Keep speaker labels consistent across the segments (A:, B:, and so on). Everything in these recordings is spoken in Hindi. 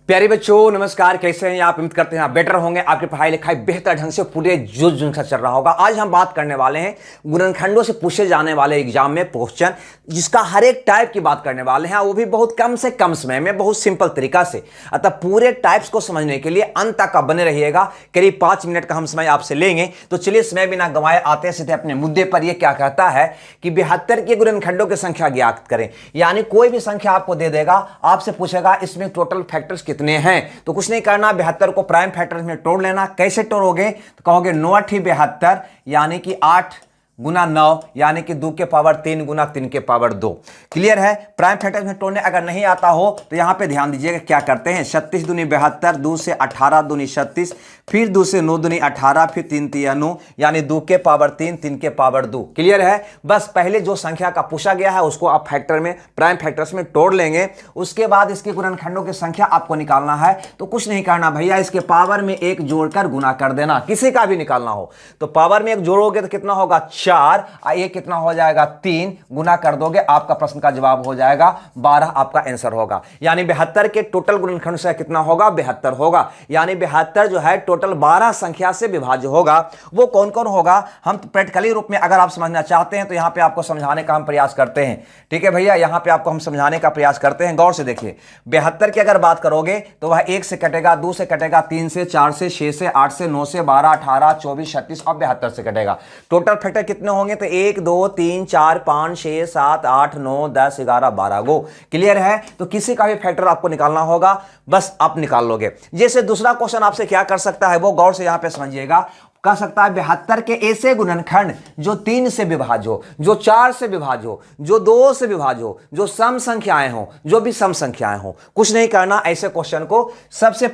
A: प्यारे बच्चों नमस्कार, कैसे हैं आप। उम्मीद करते हैं आप बेटर होंगे, आपकी पढ़ाई लिखाई बेहतर ढंग से पूरे जोश जोश से चल रहा होगा। आज हम बात करने वाले हैं गुणनखंडों से पूछे जाने वाले एग्जाम में क्वेश्चन, जिसका हर एक टाइप की बात करने वाले हैं, वो भी बहुत कम से कम समय में बहुत सिंपल तरीका से। अतः पूरे टाइप्स को समझने के लिए अंत तक बने रहिएगा। करीब 5 मिनट का हम समय आपसे लेंगे, तो चलिए समय बिना गंवाए आते सीधे अपने मुद्दे पर। यह क्या कहता है कि 72 के गुणनखंडों की संख्या ज्ञात करें। यानी कोई भी संख्या आपको दे देगा, आपसे पूछेगा इसमें टोटल फैक्टर्स कितने हैं। तो कुछ नहीं करना, 72 को प्राइम फैक्टर्स में तोड़ लेना। कैसे तोड़ोगे तो कहोगे 9 8 72 यानी कि 8 गुना 9 यानी कि 2 के पावर 3 गुना 3 के पावर 2। क्लियर है। प्राइम फैक्टर्स में तोड़ने अगर नहीं आता हो तो यहां पे ध्यान दीजिएगा क्या करते हैं। 36 दूनी 72, 2 से 18 दूनी 36, फिर 2 से 9 दूनी 18, फिर 3 3 9 यानी 2 के पावर 3 3 के पावर 2। क्लियर है। बस पहले जो संख्या का पूछा गया है उसको आप फैक्टर में प्राइम फैक्टर्स में तोड़ लेंगे। उसके बाद इसके गुणनखंडों की संख्या आपको निकालना है। तो कुछ नहीं करना भैया, इसके पावर में 1 जोड़कर गुना कर देना। किसी का भी निकालना हो तो पावर में 1 जोड़ोगे तो कितना होगा 4, ये कितना हो जाएगा 3, गुना कर दोगे आपका प्रश्न का जवाब हो जाएगा 12, आपका आंसर होगा। यानी 72 के टोटल गुणनखंड से कितना होगा 72 होगा। यानी 72 जो है टोटल 12 संख्या से विभाज्य होगा। वो कौन कौन होगा हम प्रैक्टिकली रूप में अगर आप समझना चाहते हैं तो यहां पे आपको समझाने का हम प्रयास करते हैं। ठीक है भैया, यहां पे आपको हम समझाने का प्रयास करते हैं। गौर से देखिए, 72 की अगर बात करोगे तो वह 1 से कटेगा, 2 से कटेगा, 3 से, 4 से, 6 से, 8 से, 9 से, 12, 18, 24, 36 और 72 से कटेगा। टोटल फैक्टर कितने होंगे तो 1 2 3 4 5 6 7 8 9 10 11 12 गो। क्लियर है। तो किसी का भी फैक्टर आपको निकालना होगा, बस आप निकाल लोगे। जैसे दूसरा क्वेश्चन आपसे क्या कर सकता है वो गौर से यहां पे समझिएगा। कह सकता है 72 के ऐसे गुणनखंड जो 3 से विभाज्य हो, जो 4 से विभाज्य हो, जो 2 से विभाज्य हो, जो सम संख्याएं हो, जो भी सम संख्याएं हो। कुछ नहीं करना, ऐसे क्वेश्चन को सबसे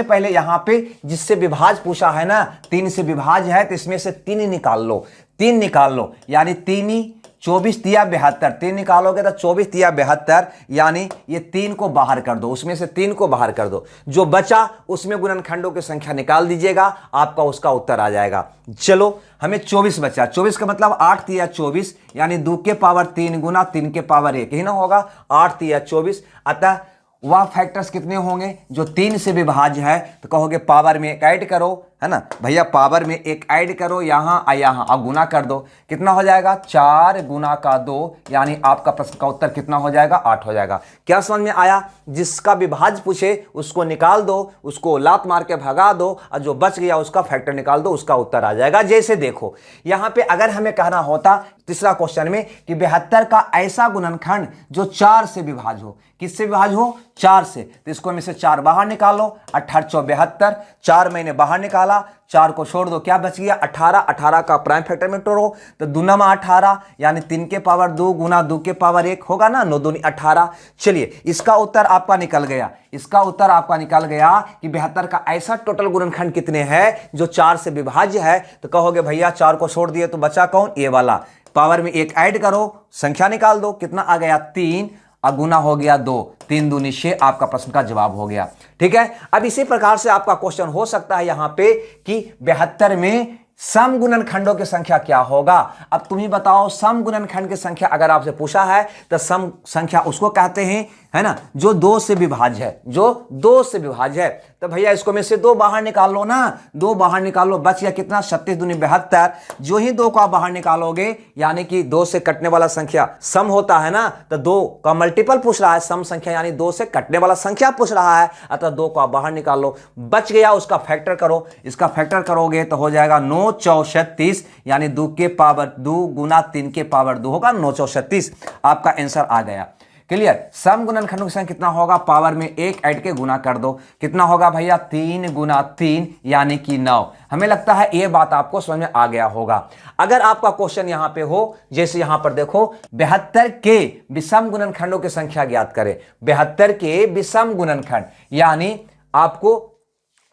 A: पहले यहां पे जिससे विभाज्य पूछा है ना, 3 से विभाज्य है तो इसमें से 3 निकाल लो। 3 निकाल लो यानी 3 24 तिया 72, 3 निकालोगे तो 24 तिया 72 यानी ये 3 को बाहर कर दो, उसमें से 3 को बाहर कर दो। जो बचा उसमें गुणनखंडों की संख्या निकाल दीजिएगा, आपका उसका उत्तर आ जाएगा। चलो हमें 24 बचा। 24 का मतलब 8 तिया 24 यानी 2 के पावर 3 गुना 3 के पावर 1 ही ना होगा, 8 तिया 24। अतः वह फैक्टर्स कितने होंगे जो 3 से विभाज्य है। तो कहोगे पावर में 1 ऐड करो, है ना भैया, पावर में 1 ऐड करो यहां और गुना कर दो। कितना हो जाएगा 4 गुना का 2 यानी आपका प्रश्न का उत्तर कितना हो जाएगा 8 हो जाएगा। क्या समझ में आया। जिसका विभाज्य पूछे उसको निकाल दो, उसको लात मार के भगा दो और जो बच गया उसका फैक्टर निकाल दो, उसका उत्तर आ जाएगा। जैसे देखो यहां पे अगर हमें कहना होता तीसरा क्वेश्चन में कि 72 का ऐसा गुणनखंड जो 4 से विभाज्य हो। किससे विभाज्य हो 4 से। तो इसको में से 4 बाहर निकालो, 18 4 72, 4 मैंने बाहर निकाला, 4 को छोड़ दो, क्या बच गया 18। 18 का प्राइम फैक्टर में तोड़ो तो 2 9 18 यानी 3 के पावर 2 गुना 2 के पावर 1 होगा ना, 9 दूनी 18। चलिए इसका उत्तर आपका निकल गया। इसका उत्तर आपका निकल गया कि 72 का ऐसा टोटल गुणनखंड कितने हैं जो 4 से विभाज्य है। तो कहोगे भैया 4 को छोड़ दिए तो बचा कौन, ये वाला। पावर में 1 ऐड करो, संख्या निकाल दो, कितना आ गया 3 और गुना हो गया 2, 3 दूनी 6, आपका प्रश्न का जवाब हो गया। ठीक है। अब इसी प्रकार से आपका क्वेश्चन हो सकता है यहां पे कि 72 में सम गुणनखंडों की संख्या क्या होगा। अब तुम ही बताओ, सम गुणनखंड की संख्या अगर आपसे पूछा है तो सम संख्या उसको कहते हैं, है ना, जो 2 से विभाज्य है, जो 2 से विभाज्य है। तो भैया इसको में से 2 बाहर निकाल लो ना, 2 बाहर निकालो, बच गया कितना 36 दूनी 72। जो ही 2 का बाहर निकालोगे यानी कि 2 से कटने वाला संख्या सम होता है ना, तो 2 का मल्टीपल पूछ रहा है, सम संख्या यानी 2 से कटने वाला संख्या पूछ रहा है। अतः 2 का बाहर निकाल लो, बच गया, उसका फैक्टर करो। इसका फैक्टर करोगे तो हो जाएगा 9 4 36 यानी 2 के पावर 2 गुना 3 के पावर 2 होगा 9 4 36, आपका आंसर आ गया। क्लियर। सम गुणनखंडों की संख्या कितना होगा, पावर में 1 ऐड के गुना कर दो, कितना होगा भैया 3 गुना 3 यानी कि 9। हमें लगता है यह बात आपको समझ में आ गया होगा। अगर आपका क्वेश्चन यहां पे हो, जैसे यहां पर देखो 72 के विषम गुणनखंडों की संख्या ज्ञात करें। 72 के विषम गुणनखंड यानी आपको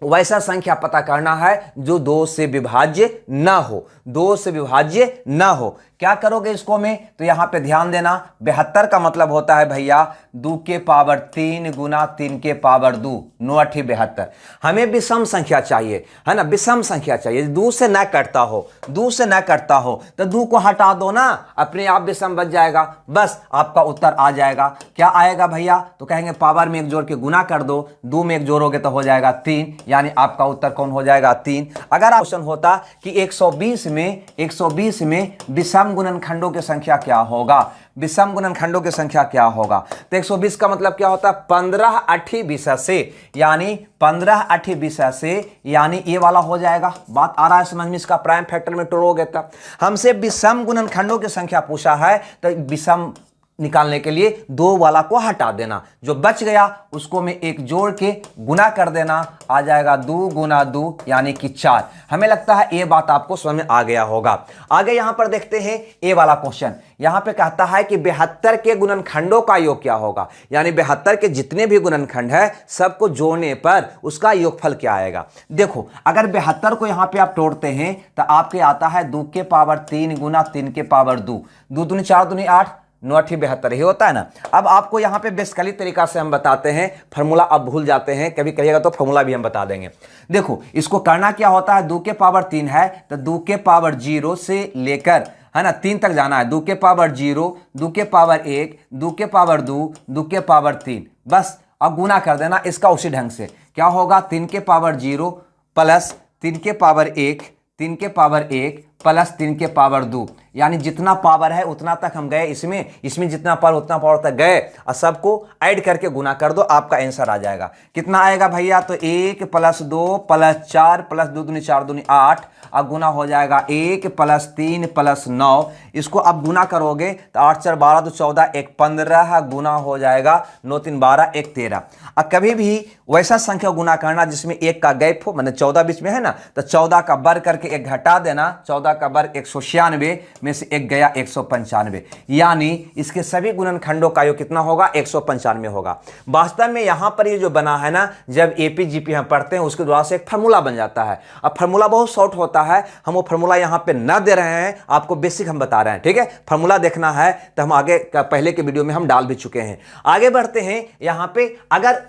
A: वैसा संख्या पता करना है जो 2 से विभाज्य ना हो, 2 से विभाज्य ना हो। क्या करोगे इसको में, तो यहां पे ध्यान देना 72 का मतलब होता है भैया 2 के पावर 3 गुना 3 के पावर 2, 9 8 72। हमें विषम संख्या चाहिए, है ना, विषम संख्या चाहिए, 2 से ना कटता हो, 2 से ना कटता हो तो 2 को हटा दो ना, अपने आप विषम बच जाएगा, बस आपका उत्तर आ जाएगा। क्या आएगा भैया, तो कहेंगे पावर में 1 जोड़ के गुना कर दो, 2 में 1 जोड़ोगे तो हो जाएगा 3, यानी आपका उत्तर कौन हो जाएगा 3। अगर क्वेश्चन होता कि 120 में विषम गुणनखंडों की संख्या क्या होगा, विषम गुणनखंडों की संख्या क्या होगा, तो 120 का मतलब क्या होता है 15 8 20 से, यानी 15 8 20 से, यानी ये वाला हो जाएगा। बात आ रहा है समझ में, इसका प्राइम फैक्टर में तोड़ोगे तब। हमसे विषम गुणनखंडों की संख्या पूछा है, तो विषम निकालने के लिए 2 वाला को हटा देना, जो बच गया उसको में 1 जोड़ के गुना कर देना, आ जाएगा 2 गुना 2 यानी कि 4। हमें लगता है ये बात आपको समझ में आ गया होगा। आगे यहां पर देखते हैं ए वाला क्वेश्चन। यहां पे कहता है कि 72 के गुणनखंडों का योग क्या होगा, यानी 72 के जितने भी गुणनखंड है सबको जोड़ने पर उसका योगफल क्या आएगा। देखो अगर 72 को यहां पे आप तोड़ते हैं तो आपके आता है 2 के पावर 3 गुना 3 के पावर 2, 2 दूनी 4 दूनी 8, 9 8 72 ही होता है ना। अब आपको यहां पे बेसिकली तरीका से हम बताते हैं, फार्मूला आप भूल जाते हैं, कभी कहिएगा तो फार्मूला भी हम बता देंगे। देखो इसको करना क्या होता है, 2 के पावर 3 है तो 2 के पावर 0 से लेकर, है ना, 3 तक जाना है। 2 के पावर 0, 2 के पावर 1, 2 के पावर 2, 2 के पावर 3, बस अब गुना कर देना इसका उसी ढंग से। क्या होगा 3 के पावर 0 प्लस 3 के पावर 1, 3 के पावर 1 प्लस 3 के पावर 2, यानी जितना पावर है उतना तक हम गए, इसमें जितना पावर उतना पावर तक गए, और सबको ऐड करके गुना कर दो, आपका आंसर आ जाएगा। कितना आएगा भैया, तो 1 प्लस 2 प्लस 4 प्लस 2 दूनी 4 दूनी 8, अब गुना हो जाएगा 1 प्लस 3 प्लस 9। इसको अब गुना करोगे तो 8 4 12 2 14 1 15 गुना हो जाएगा 9 3 12 1 13। अब कभी भी वैसा संख्या गुना करना जिसमें 1 का गैप हो, मतलब 14 बीच में है ना, तो 14 का वर्ग करके 1 घटा देना, 14 का वर्ग 196 में से 1 गया 195, यानी इसके सभी गुणनखंडों का योग कितना होगा 195 होगा। वास्तव में यहां पर ये जो बना है ना, जब एपीजीपी हम पढ़ते हैं उसके द्वारा से एक फार्मूला बन जाता है। अब फार्मूला बहुत शॉर्ट होता है, हम वो फार्मूला यहां पे ना दे रहे हैं, आपको बेसिक हम बता रहे हैं, ठीक है। फार्मूला देखना है तो हम आगे पहले के वीडियो में हम डाल भी चुके हैं। आगे बढ़ते हैं। यहां पे अगर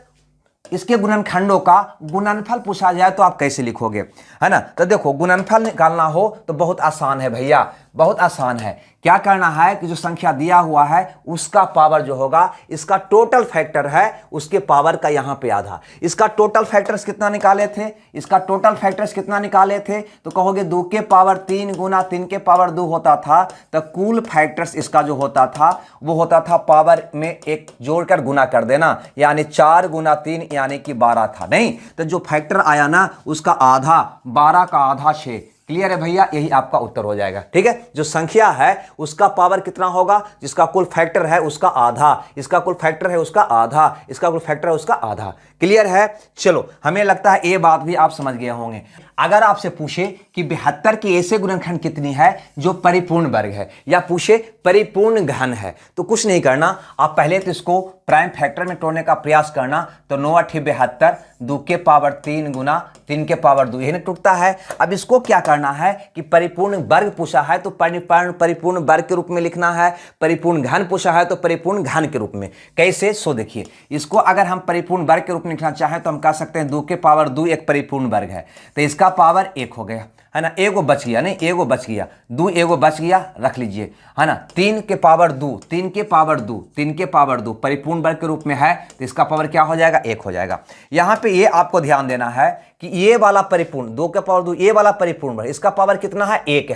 A: इसके गुणनखंडों का गुणनफल पूछा जाए तो आप कैसे लिखोगे, है ना, तो देखो गुणनफल निकालना हो तो बहुत आसान है भैया, बहुत आसान है। क्या करना है कि जो संख्या दिया हुआ है उसका पावर जो होगा, इसका टोटल फैक्टर है उसके पावर का यहां पे आधा। इसका टोटल फैक्टर्स कितना निकाले थे, इसका टोटल फैक्टर्स कितना निकाले थे, तो कहोगे 2 के पावर 3 गुना 3 के पावर 2 होता था, तो कुल फैक्टर्स इसका जो होता था वो होता था पावर में 1 जोड़कर गुना कर देना, यानी 4 गुना 3 यानी कि 12 था। नहीं तो जो फैक्टर आया ना उसका आधा, 12 का आधा 6। क्लियर है भैया, यही आपका उत्तर हो जाएगा, ठीक है। जो संख्या है उसका पावर कितना होगा, जिसका कुल फैक्टर है उसका आधा, इसका कुल फैक्टर है उसका आधा, इसका कुल फैक्टर है उसका आधा। क्लियर है। चलो हमें लगता है ये बात भी आप समझ गए होंगे। अगर आपसे पूछे कि 72 के ऐसे गुणनखंड कितनी है जो परिपूर्ण वर्ग है, या पूछे परिपूर्ण घन है, तो कुछ नहीं करना, आप पहले तो इसको प्राइम फैक्टर में तोड़ने का प्रयास करना। तो 9 8 72, 2 के पावर 3 गुना 3 के पावर 2, यही टूटता है। अब इसको क्या करना है कि परिपूर्ण वर्ग पूछा है तो परिपूर्ण वर्ग के रूप में लिखना है, परिपूर्ण घन पूछा है तो परिपूर्ण घन के रूप में। कैसे, सो देखिए, इसको अगर हम परिपूर्ण वर्ग के रूप में लिखना चाहें तो हम कह सकते हैं 2 के पावर 2 एक परिपूर्ण वर्ग है, तो इसका पावर 1 हो गया, है ना, एगो बच गया, नहीं एगो बच गया, 2 एगो बच गया, रख लीजिए, है ना। 3 के पावर 2, 3 के पावर 2, 3 के पावर 2 परिपूर्ण वर्ग के रूप में है, तो इसका पावर क्या हो जाएगा 1 हो जाएगा। यहां पे ये आपको ध्यान देना है कि ये वाला परिपूर्ण 2 के पावर 2, ये वाला परिपूर्ण वर्ग इसका पावर कितना है 1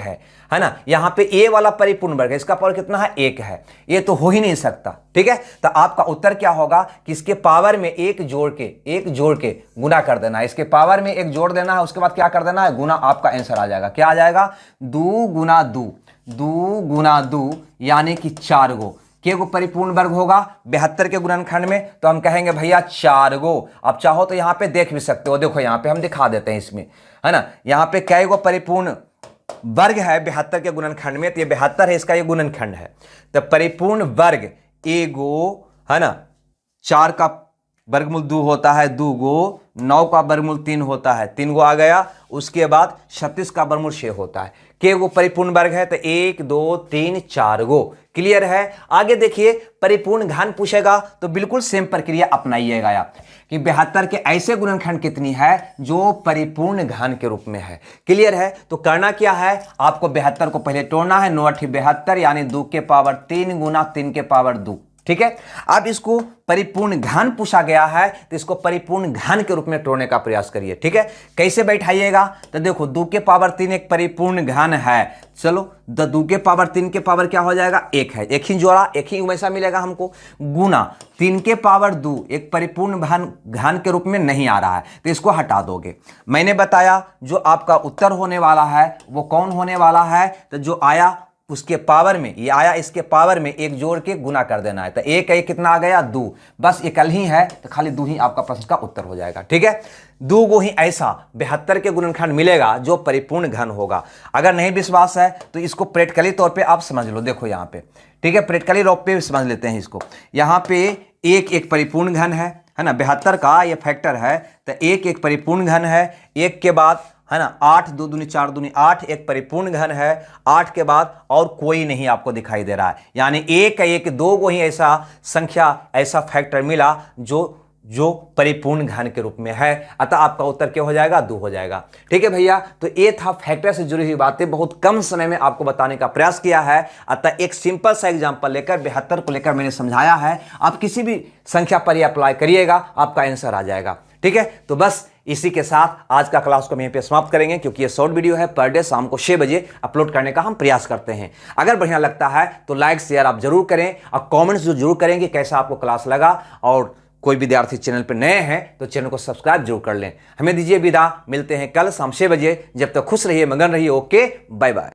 A: है ना। यहां पे ये वाला परिपूर्ण वर्ग इसका पावर कितना है 1 है, ये तो हो ही नहीं सकता, ठीक है। तो आपका उत्तर क्या होगा कि इसके पावर में 1 जोड़ के गुना कर देना है, इसके पावर में 1 जोड़ देना है, उसके बाद क्या कर देना है गुना, आपका आंसर आ जाएगा। क्या आ जाएगा 2 गुना 2, 2 गुना 2 यानी कि 4 गो के गो परिपूर्ण वर्ग होगा 72 के गुणनखंड में, तो हम कहेंगे भैया 4 गो। आप चाहो तो यहां पे देख भी सकते हो, देखो यहां पे हम दिखा देते हैं इसमें, है ना। यहां पे कै गो परिपूर्ण वर्ग है 72 के गुणनखंड में, तो ये 72 है, इसका ये गुणनखंड है। तो परिपूर्ण वर्ग एगो, है ना, 4 का वर्गमूल 2 होता है 2 गो, 9 का वर्गमूल 3 होता है 3 गो आ गया, उसके बाद 36 का वर्गमूल 6 होता है। के वो परिपूर्ण वर्ग है तो 1 2 3 4 गो। क्लियर है। आगे देखिए परिपूर्ण घन पूछेगा तो बिल्कुल सेम प्रक्रिया अपनाइएगा आप कि 72 के ऐसे गुणनखंड कितनी है जो परिपूर्ण घन के रूप में है। क्लियर है। तो करना क्या है, आपको 72 को पहले तोड़ना है। 9 8 72 यानी 2 के पावर 3 गुना 3 के पावर 2। ठीक है। अब इसको परिपूर्ण घन पूछा गया है तो इसको परिपूर्ण घन के रूप में तोड़ने का प्रयास करिए। ठीक है। कैसे बैठाइएगा तो देखो 2 के पावर 3 एक परिपूर्ण घन है। चलो 2 के पावर 3 के पावर क्या हो जाएगा 1 है, एक ही जोड़ा एक ही वैसा मिलेगा हमको, गुना 3 के पावर 2 एक परिपूर्ण घन के रूप में नहीं आ रहा है तो इसको हटा दोगे। मैंने बताया जो आपका उत्तर होने वाला है वो कौन होने वाला है, तो जो आया उसके पावर में ये आया, इसके पावर में एक जोड़ के गुना कर देना है। तो एक कितना आ गया 2, बस एकल ही है तो खाली 2 ही आपका प्रश्न का उत्तर हो जाएगा। ठीक है। 2 गो ही ऐसा 72 के गुणनखंड मिलेगा जो परिपूर्ण घन होगा। अगर नहीं विश्वास है तो इसको प्रैक्टिकली तौर पे आप समझ लो। देखो यहाँ पे, ठीक है, प्रैक्टिकली रूप पे समझ लेते हैं इसको। यहाँ पे एक परिपूर्ण घन है ना, 72 का ये फैक्टर है तो एक परिपूर्ण घन है। एक के बाद है ना 8 2 दूनी 4 दूनी 8 एक परिपूर्ण घन है। 8 के बाद और कोई नहीं आपको दिखाई दे रहा है, यानी 1 2 को ही ऐसा संख्या ऐसा फैक्टर मिला जो परिपूर्ण घन के रूप में है। अतः आपका उत्तर क्या हो जाएगा 2 हो जाएगा। ठीक है भैया। तो ये था फैक्टर से जुड़ी हुई बातें, बहुत कम समय में आपको बताने का प्रयास किया है। अतः एक सिंपल सा एग्जांपल लेकर 72 को लेकर मैंने समझाया है। आप किसी भी संख्या पर ये अप्लाई करिएगा आपका आंसर आ जाएगा। ठीक है। तो बस इसी के साथ आज का क्लास को हम यहीं पे समाप्त करेंगे, क्योंकि ये शॉर्ट वीडियो है, पर डे शाम को 6 बजे अपलोड करने का हम प्रयास करते हैं। अगर बढ़िया लगता है तो लाइक शेयर आप जरूर करें और कमेंट्स जरूर करेंगे कैसा आपको क्लास लगा। और कोई विद्यार्थी चैनल पर नए हैं तो चैनल को सब्सक्राइब जरूर कर लें। हमें दीजिए विदा, मिलते हैं कल शाम 6 बजे। जब तक खुश रहिए, मगन रहिए। Okay, bye bye.